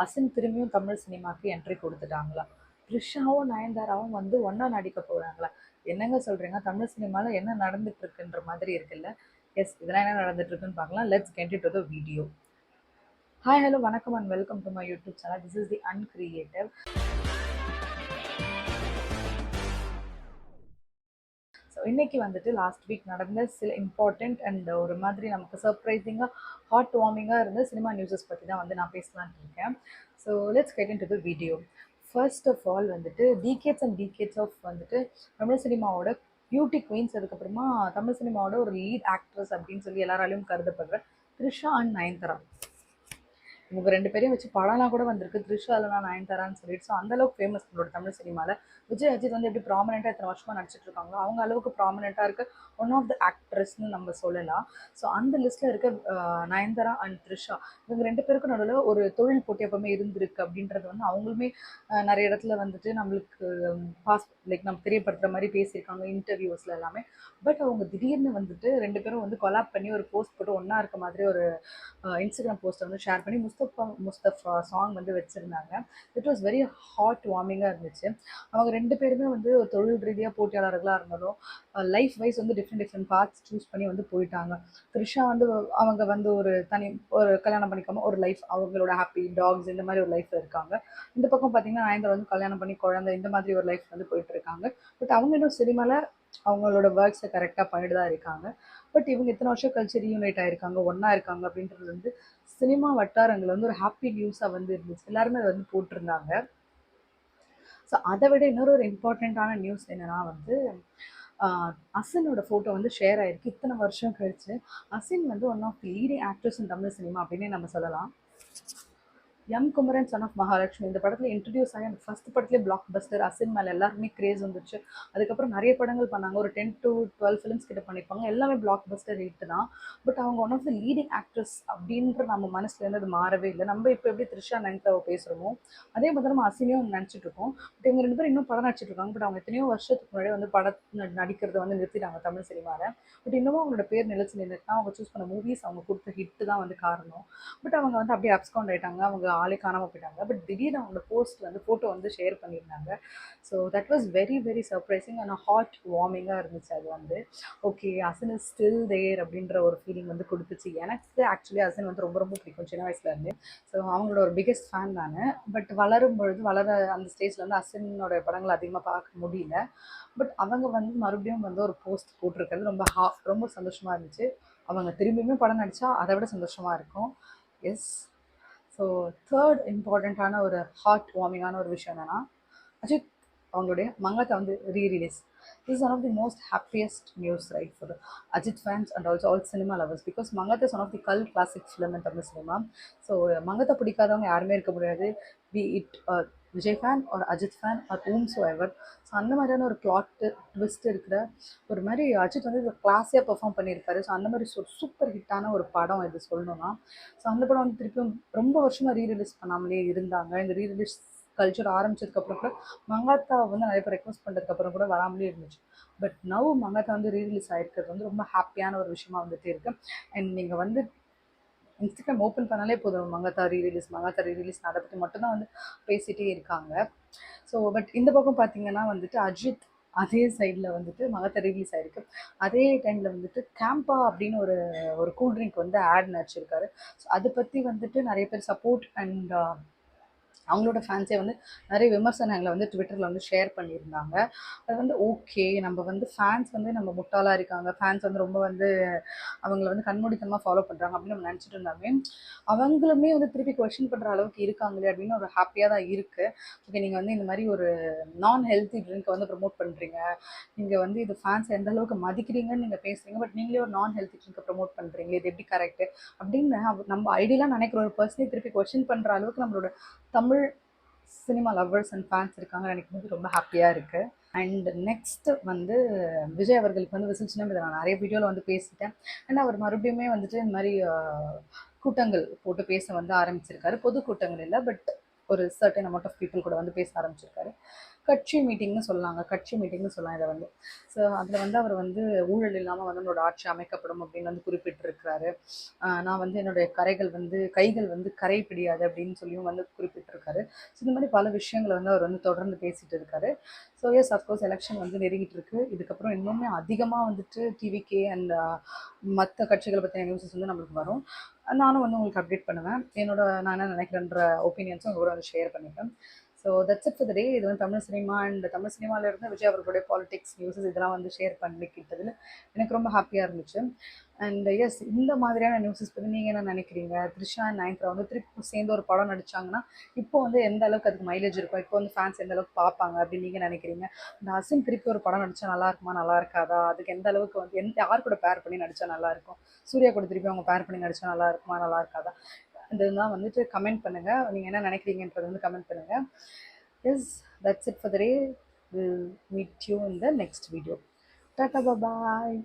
அசின் திரும்பியும் தமிழ் சினிமாக்கு என்ட்ரி கொடுத்துட்டாங்களா? த்ரிஷாவும் நயன்தாராவும் வந்து ஒன்றா நடிக்க போகிறாங்களா? என்னங்க சொல்கிறீங்க? தமிழ் சினிமாவில் என்ன நடந்துட்டு இருக்குன்ற மாதிரி இருக்குல்ல. எஸ், இதெல்லாம் என்ன நடந்துட்டு இருக்குன்னு பார்க்கலாம். Let's get into the video. Hi, hello, வணக்கம் and welcome to my YouTube channel. This is the uncreative. So இன்னைக்கு வந்துட்டு லாஸ்ட் வீக் நடந்த சில இம்பார்ட்டண்ட் அண்ட் ஒரு மாதிரி நமக்கு சர்ப்ரைசிங்காக ஹார்ட் வார்மிங்காக இருந்த சினிமா நியூஸஸ் பற்றி தான் வந்து நான் பேசலான்னு இருக்கேன். So let's get into the video வீடியோ. ஃபர்ஸ்ட் ஆஃப் ஆல் வந்துட்டு டீகேட்ஸ் அண்ட் டீகேட்ஸ் ஆஃப் வந்துட்டு தமிழ் சினிமாவோட பியூட்டி குயின்ஸ், அதுக்கப்புறமா தமிழ் சினிமாவோட ஒரு லீட் ஆக்ட்ரஸ் அப்படின்னு சொல்லி எல்லாராலையும் கருதப்படுற த்ரிஷா அண்ட் நயன்தாரா. இவங்க ரெண்டு பேரையும் வச்சு படம்லாம் கூட வந்திருக்கு, த்ரிஷா இல்லைனா நயன்தாரான்னு சொல்லிட்டு. ஸோ அந்தளவுக்கு ஃபேமஸ் நம்மளோட தமிழ் சினிமாவில். விஜய் அஜித் வந்து எப்படி ப்ராமினெண்ட்டாக இத்தனை வருஷமாக நடிச்சிட்டு இருக்காங்களோ அவங்க அளவுக்கு ப்ராமினெண்ட்டாக இருக்க ஒன் ஆஃப் த ஆக்ட்ரஸ்ன்னு நம்ம சொல்லலாம். ஸோ அந்த லிஸ்ட்டில் இருக்க நயன்தாரா அண்ட் த்ரிஷா, இவங்க ரெண்டு பேருக்கும் நடுவில் ஒரு தொழில் போட்டி எப்பவுமே இருந்திருக்கு அப்படின்றது வந்து அவங்களுமே நிறைய இடத்துல வந்துட்டு நம்மளுக்கு லைக் நம்ம தெரியப்படுத்துகிற மாதிரி பேசியிருக்காங்க இன்டர்வியூஸில் எல்லாமே. பட் அவங்க திடீர்னு வந்துட்டு ரெண்டு பேரும் வந்து கொலாப் பண்ணி ஒரு போஸ்ட் போட்டு ஒன்றா இருக்க மாதிரி ஒரு இன்ஸ்டாகிராம் போஸ்ட்டை வந்து ஷேர் பண்ணி முஸ்தஃபா முஸ்தஃபா சாங் வந்து வச்சுருந்தாங்க. இட் வாஸ் வெரி ஹாட் வார்மிங்காக இருந்துச்சு. அவங்க ரெண்டு பேருமே வந்து ஒரு தொழில் ரீதியாக போட்டியாளர்களாக இருந்தாலும் லைஃப் வைஸ் வந்து டிஃப்ரெண்ட் டிஃப்ரெண்ட் பார்ட்ஸ் சூஸ் பண்ணி வந்து போயிட்டாங்க. த்ரிஷா வந்து அவங்க வந்து ஒரு கல்யாணம் பண்ணிக்காமல் ஒரு லைஃப், அவங்களோட ஹாப்பி டாக்ஸ் இந்த மாதிரி ஒரு லைஃப்பில் இருக்காங்க. இந்த பக்கம் பார்த்தீங்கன்னா நயன்தாரா வந்து கல்யாணம் பண்ணி குழந்தை இந்த மாதிரி ஒரு லைஃப் வந்து போயிட்டு இருக்காங்க. பட் அவங்க இன்னும் சினிமாவில் அவங்களோட ஒர்க்ஸை கரெக்டாக பண்ணிட்டு தான் இருக்காங்க. பட் இவங்க இத்தனை வருஷம் கழிச்சு ரீயூனைட் ஆயிருக்காங்க, ஒன்றா இருக்காங்க அப்படின்றது வந்து சினிமா வட்டாரங்கள் வந்து ஒரு ஹாப்பி நியூஸாக வந்து இருந்துச்சு. எல்லாருமே அதை வந்து போட்டிருந்தாங்க. ஸோ அதை விட இன்னொரு ஒரு இம்பார்ட்டண்ட்டான நியூஸ் என்னன்னா வந்து அசினோட ஃபோட்டோ வந்து ஷேர் ஆயிருக்கு இத்தனை வருஷம் கழிச்சு. அசின் வந்து one of the leading actress in Tamil cinema அப்படின்னே நம்ம சொல்லலாம். M Kumaran son of Mahalakshmi இந்த படத்தில் இன்ட்ரடியூஸ் ஆகி அந்த ஃபர்ஸ்ட் படத்துலேயே பிளாக் பஸ்டர். அசின் மேலே எல்லாருமே கிரேஸ் வந்துச்சு. அதுக்கப்புறம் நிறைய படங்கள் பண்ணாங்க, ஒரு 10 to 12 ஃபிலிம்ஸ் கிட்ட பண்ணியிருப்பாங்க, எல்லாமே பிளாக் பஸ்டர் ஹிட் தான். பட் அவங்க one of the leading actress அப்படின்ற நம்ம மனசுலேருந்து அது மாறவே இல்லை. நம்ம இப்போ எப்படி த்ரிஷா நயன்தாராவை பேசுகிறோமோ அதே மாதிரி நம்ம அசினையும் நினச்சிட்டு இருக்கோம். பட் இவங்க ரெண்டு பேரும் இன்னும் படம் நடிச்சிட்டு இருக்காங்க. பட் அவங்க எத்தனையோ வருஷத்துக்கு முன்னாடி வந்து நடிக்கிறத வந்து நிறுத்திட்டாங்க தமிழ் சினிமாவில். பட் இன்னமும் அவங்களோட பேர் நிலைச்சு நின்றுட்டுனா அவங்க சூஸ் பண்ண மூவிஸ், அவங்க கொடுத்த ஹிட்டு தான் வந்து காரணம். பட் அவங்க வந்து அப்படியே அப்ஸ்கவுண்ட் ஆகிட்டாங்க, அவங்க ஆளே காணாமல் போயிட்டாங்க. பட் திடீர்னு அவங்களோட போஸ்ட் வந்து ஃபோட்டோ வந்து ஷேர் பண்ணியிருந்தாங்க. So that was very very surprising and heart வார்மிங்காக இருந்துச்சு. அது வந்து okay, Asin is still there அப்படின்ற ஒரு ஃபீலிங் வந்து கொடுத்துச்சு. எனக்கு ஆக்சுவலி அசின் வந்து ரொம்ப ரொம்ப பிடிக்கும் சின்ன வயசுலேருந்து. ஸோ அவங்களோட ஒரு பிக்கெஸ்ட் ஃபேன் நான். பட் வளரும் பொழுது அந்த ஸ்டேஜில் வந்து அசினோட படங்கள் அதிகமாக பார்க்க முடியல. பட் அவங்க வந்து மறுபடியும் வந்து ஒரு போஸ்ட் போட்டிருக்கிறது ரொம்ப சந்தோஷமாக இருந்துச்சு. அவங்க திரும்பியுமே படம் நடித்தா அதை விட சந்தோஷமாக இருக்கும். எஸ். ஸோ தேர்ட் இம்பார்ட்டண்ட்டான ஒரு ஹார்ட் வார்மிங்கான ஒரு விஷயம் என்னென்னா, அஜித் அவங்களுடைய மங்காத்தா வந்து rerelease. This is one of the most happiest news right for Ajith fans and also all cinema lovers. Because Mankatha is one of the cult classic film in Tamil cinema. So Mankatha பிடிக்காதவங்க யாருமே இருக்க முடியாது, பி இட் விஜய் ஃபேன் ஒரு Ajith fan or whomsoever. So அந்த மாதிரியான ஒரு plot twist இருக்கிற ஒரு மாதிரி அஜித் வந்து இதை கிளாஸியாக பெர்ஃபார்ம் பண்ணியிருக்காரு. ஸோ அந்த மாதிரி சூப்பர் ஹிட்டான ஒரு படம் இது சொல்லணும்னா. ஸோ அந்த படம் வந்து திருப்பியும் ரொம்ப வருஷமாக ரீரிலீஸ் பண்ணாமலே இருந்தாங்க. இந்த ரீரிலீஸ் கல்ச்சர் ஆரம்பிச்சதுக்கப்புறம் கூட மங்காத்தா வந்து நிறைய பேர் ரெக்வஸ்ட் பண்ணுறதுக்கப்புறம் கூட வராமலே இருந்துச்சு. பட் நவ் மங்காத்தா வந்து ரீரிலீஸ் ஆகிருக்கிறது வந்து ரொம்ப ஹாப்பியான ஒரு விஷயமா வந்துட்டு இருக்கு. அண்ட் நீங்கள் வந்து இன்ஸ்டாகிராம் ஓப்பன் பண்ணாலே போதும், மங்காத்தா ரீரிலீஸ் அதை பற்றி மட்டும்தான் வந்து பேசிகிட்டே இருக்காங்க. ஸோ பட் இந்த பக்கம் பார்த்தீங்கன்னா வந்துட்டு அஜித் அதே சைடில் வந்துட்டு மகத்தை ரிலீஸ் ஆகிருக்கு. அதே டைமில் வந்துட்டு கேம்பா அப்படின்னு ஒரு ஒரு கூல் ட்ரிங்க் வந்து ஆட் நடிச்சிருக்காரு. ஸோ அதை பற்றி வந்துட்டு நிறைய பேர் சப்போர்ட் அண்ட் அவங்களோட ஃபேன்ஸே வந்து நிறைய விமர்சனங்களை வந்து ட்விட்டரில் வந்து ஷேர் பண்ணியிருந்தாங்க. அது வந்து ஓகே, நம்ம வந்து ஃபேன்ஸ் வந்து நம்ம முட்டாளாக இருக்காங்க, ஃபேன்ஸ் வந்து ரொம்ப வந்து அவங்கள வந்து கண்மூடித்தனமாக ஃபாலோ பண்ணுறாங்க அப்படின்னு நம்ம நினச்சிட்டு இருந்தாலுமே அவங்களுமே வந்து திருப்பி கொஷின் பண்ணுற அளவுக்கு இருக்காங்களே அப்படின்னு ஒரு ஹாப்பியாக தான் இருக்குது. ஓகே, நீங்கள் வந்து இந்த மாதிரி ஒரு நான் ஹெல்த்தி ட்ரிங்க்கை வந்து ப்ரமோட் பண்ணுறீங்க, நீங்கள் வந்து இது ஃபேன்ஸ் எந்த அளவுக்கு மதிக்கிறீங்கன்னு நீங்கள் பேசுகிறீங்க, பட் நீங்களே ஒரு நான் ஹெல்த்தி ட்ரிங்க்கை ப்ரமோட் பண்ணுறீங்க, இது எப்படி கரெக்டு அப்படின்னு நம்ம ஐடியெலாம் நினைக்கிற ஒரு பர்சனே திருப்பி கொஷின் பண்ணுற அளவுக்கு நம்மளோட Tamil cinema lovers and fans இருக்காங்க நினைக்கும் போது ரொம்ப ஹாப்பியாக இருக்குது. அண்ட் நெக்ஸ்ட்டு வந்து விஜய் அவர்களுக்கு வந்து விசில் சின்னம் இதை நான் நிறைய வீடியோவில் வந்து பேசிட்டேன். அண்ட் அவர் மறுபடியுமே வந்துட்டு இந்த மாதிரி கூட்டங்கள் போட்டு பேச வந்து ஆரம்பிச்சிருக்காரு. பொது கூட்டங்கள் இல்லை, பட் ஒரு சர்டன் அமௌண்ட் ஆஃப் பீப்புள் கூட வந்து பேச ஆரம்பிச்சிருக்காரு. கட்சி மீட்டிங்னு சொல்லாங்க, கட்சி மீட்டிங்னு சொல்லலாம் இதை வந்து. ஸோ அதில் வந்து அவர் வந்து ஊழல் இல்லாமல் வந்து நம்மளோட ஆட்சி அமைக்கப்படும் அப்படின்னு வந்து குறிப்பிட்டிருக்கிறாரு. நான் வந்து என்னுடைய கைகள் வந்து கரை பிடியாது அப்படின்னு சொல்லியும் வந்து குறிப்பிட்டிருக்காரு. ஸோ இந்த மாதிரி பல விஷயங்களை வந்து அவர் வந்து தொடர்ந்து பேசிட்டு இருக்காரு. ஸோ எஸ், அஃப்கோர்ஸ் எலெக்ஷன் வந்து நெருங்கிட்டு இருக்கு. இதுக்கப்புறம் இன்னுமே அதிகமாக வந்துட்டு டிவிகே அண்ட் மற்ற கட்சிகளை பற்றின நியூஸஸ் வந்து நம்மளுக்கு வரும். நானும் வந்து உங்களுக்கு அப்டேட் பண்ணுவேன். நான் என்ன நினைக்கிறேன்ற ஒப்பீனியன்ஸும் உங்க கூட வந்து ஷேர் பண்ணிப்பேன். So that's it for the day. இது வந்து தமிழ் சினிமா அண்ட் தமிழ் சினிமாவிலேருந்து விஜய் அவர்களுடைய பாலிடிக்ஸ் நியூஸஸ் இதெல்லாம் வந்து ஷேர் பண்ணிக்கிட்டதில் எனக்கு ரொம்ப ஹாப்பியாக இருந்துச்சு. அண்ட் எஸ், இந்த மாதிரியான நியூஸஸ் பற்றி நீங்கள் என்ன நினைக்கிறீங்க? த்ரிஷா அண்ட் நயன்தாரா வந்து திருப்பி சேர்ந்து ஒரு படம் நடிச்சாங்கன்னா இப்போ வந்து எந்த அளவுக்கு அதுக்கு மைலேஜ் இருக்கும், இப்போ வந்து ஃபேன்ஸ் எந்த அளவுக்கு பார்ப்பாங்க அப்படின்னு நீங்கள் நினைக்கிறீங்க? இந்த அசின் திருப்பி ஒரு படம் நடித்தா நல்லா இருக்குமா, நல்லா இருக்காதா? அதுக்கு எந்த அளவுக்கு வந்து யார் கூட பேர் பண்ணி நடித்தா நல்லா இருக்கும்? சூர்யா கூட திருப்பி அவங்க பேர் பண்ணி நடித்தா நல்லா இருக்குமா, நல்லா இருக்காதா? இதெல்லாம் வந்துட்டு கமெண்ட் பண்ணுங்கள். நீங்கள் என்ன நினைக்கிறீங்கன்றது வந்து கமெண்ட் பண்ணுங்கள். Yes, that's it for the day. We'll meet you in the next video. Tata, bye bye.